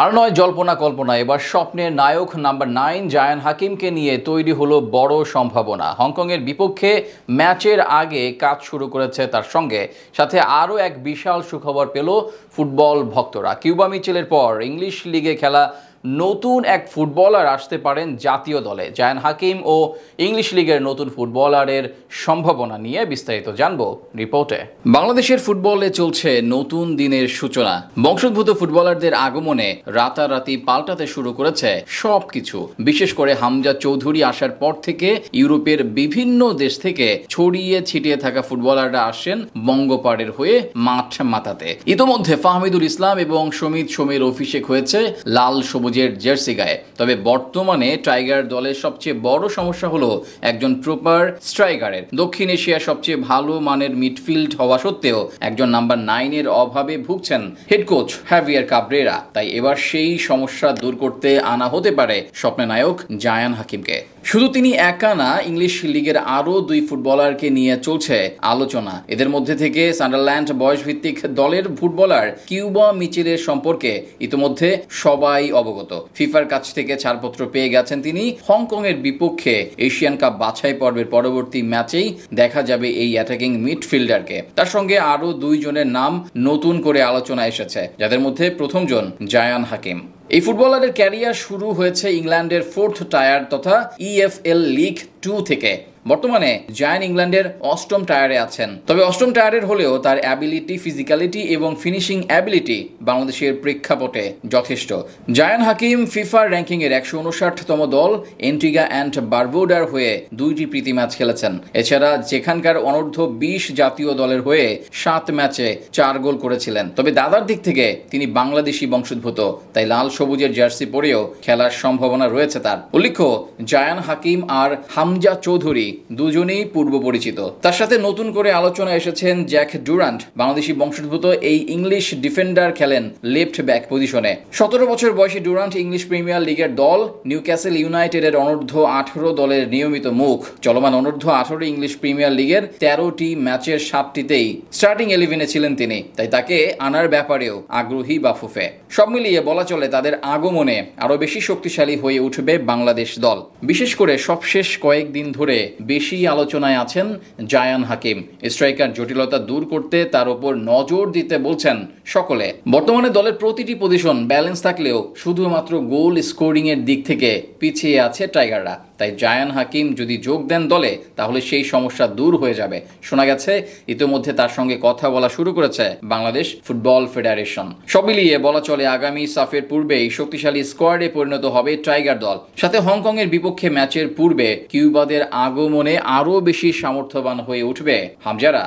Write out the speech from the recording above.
আর নয় জল্পনা কল্পনা, এবার স্বপ্নের নায়ক নাম্বার 9 জায়ান হাকিমকে নিয়ে তৈরি হলো বড় সম্ভাবনা। হংকংয়ের বিপক্ষে ম্যাচের আগে কাজ শুরু করেছে তার সঙ্গে সাথে আরও এক বিশাল সুখবর পেল ফুটবল ভক্তরা। কিউবা মিচেলের পর ইংলিশ লিগে খেলা নতুন এক ফুটবলার আসতে পারেন জাতীয় দলে। জায়ান হাকিম ও ইংলিশ লিগের নতুন ফুটবলারের সম্ভাবনা নিয়ে বিস্তারিত জানবো রিপোর্টে। বাংলাদেশের ফুটবলে চলছে নতুন দিনের সূচনা। বংশোদ্ভূত ফুটবলারদের আগমনে রাতারাতি পাল্টাতে শুরু করেছে সবকিছু। বিশেষ করে হামজা চৌধুরী আসার পর থেকে ইউরোপের বিভিন্ন দেশ থেকে ছড়িয়ে ছিটিয়ে থাকা ফুটবলাররা আসেন বঙ্গপাড়ের হয়ে মাঠ মাতাতে। ইতোমধ্যে ফাহমিদুল ইসলাম এবং সমিত সমীর অভিষেক হয়েছে লাল সবুজের জার্সি গায়ে। তবে বর্তমানে টাইগার দলের সবচেয়ে বড় সমস্যা হলো একজন প্রপার স্ট্রাইকারের। দক্ষিণ এশিয়ার সবচেয়ে ভালো মানের মিডফিল্ড হওয়া সত্ত্বেও একজন নাম্বার 9 এর অভাবে ভুগছেন হেড কোচ হ্যাভিয়ার কাবরেরা। তাই এবার সেই সমস্যা দূর করতে আনা হতে পারে স্বপ্নের নায়ক জায়ান হাকিমকে। শুধু তিনি একা না, ইংলিশ লিগের আরও 2 ফুটবলারকে নিয়ে চলছে আলোচনা। এদের মধ্যে থেকে সান্ডারল্যান্ড বয়সভিত্তিক দলের ফুটবলার কিউবা মিচেলের সম্পর্কে ইতিমধ্যে সবাই অবগত। ফিফার কাছ থেকে ছাড়পত্র পেয়ে গেছেন তিনি। হংকংয়ের বিপক্ষে এশিয়ান কাপ বাছাই পর্বের পরবর্তী ম্যাচেই দেখা যাবে এই অ্যাটাকিং মিডফিল্ডারকে। তার সঙ্গে আরও 2 জনের নাম নতুন করে আলোচনা এসেছে, যাদের মধ্যে প্রথমজন জায়ান হাকিম। এই ফুটবলারের ক্যারিয়ার শুরু হয়েছে ইংল্যান্ডের 4th টায়ার তথা EFL লিগ 2 থেকে। বর্তমানে জায়ান ইংল্যান্ডের 8ম টায়ারে আছেন। তবে 8ম টায়ারের হলেও তার অ্যাবিলিটি, ফিজিক্যালিটি এবং ফিনিশিং অ্যাবিলিটি বাংলাদেশের প্রেক্ষাপটে যথেষ্ট। জায়ান হাকিম ফিফার র্যাঙ্কিংয়ের 159তম দল এন্টিগা অ্যান্ড বারবুডার হয়ে 2টি প্রীতি ম্যাচ খেলেছেন। এছাড়া যেখানকার অনূর্ধ্ব 20 জাতীয় দলের হয়ে 7 ম্যাচে 4 গোল করেছিলেন। তবে দাদার দিক থেকে তিনি বাংলাদেশি বংশোদ্ভূত, তাই লাল সবুজের জার্সি পরেও খেলার সম্ভাবনা রয়েছে তার। উল্লেখ্য, জায়ান হাকিম আর হামজা চৌধুরী দুজনেই পূর্ব পরিচিত। তার সাথে নতুন করে আলোচনা এসেছেন জ্যাক ডুরান্ট। বাংলাদেশি বংশোদ্ভূত এই ইংলিশ ডিফেন্ডার খেলেন লেফট ব্যাক পজিশনে। 17 বছর বয়সী ডুরান্ট ইংলিশ প্রিমিয়ার লিগের দল নিউক্যাসল ইউনাইটেডের অনূর্ধ্ব 18 দলের নিয়মিত মুখ। চলমান অনূর্ধ্ব 18 ইংলিশ প্রিমিয়ার লিগের 13টি ম্যাচের 7টিতেই স্টার্টিং 11-এ ছিলেন তিনি, তাই তাকে আনার ব্যাপারেও আগ্রহী বাফুফে। সব মিলিয়ে বলা চলে তাদের আগমনে আরো বেশি শক্তিশালী হয়ে উঠবে বাংলাদেশ দল। বিশেষ করে সবশেষ কয়েকদিন ধরে বেশি আলোচনায় আছেন জায়ান হাকিম। স্ট্রাইকার জটিলতা দূর করতে তার উপর নজর দিতে বলছেন সকলে। বর্তমানে দলের প্রতিটি পজিশন ব্যালেন্স থাকলেও শুধুমাত্র গোল স্কোরিং এর দিক থেকে পিছিয়ে আছে টাইগাররা। তাই জায়ান হাকিম যদি যোগ দেন দলে, তাহলে সেই সমস্যা দূর হয়ে যাবে। শোনা গেছে ইতিমধ্যে তার সঙ্গে কথা বলা শুরু করেছে বাংলাদেশ ফুটবল ফেডারেশন। সব মিলিয়ে বলা চলে আগামী সাফের পূর্বেই শক্তিশালী স্কোয়াডে পরিণত হবে টাইগার দল। সাথে হংকংয়ের বিপক্ষে ম্যাচের পূর্বে কিউবাদের আগমনে আরও বেশি সামর্থ্যবান হয়ে উঠবে হামজারা।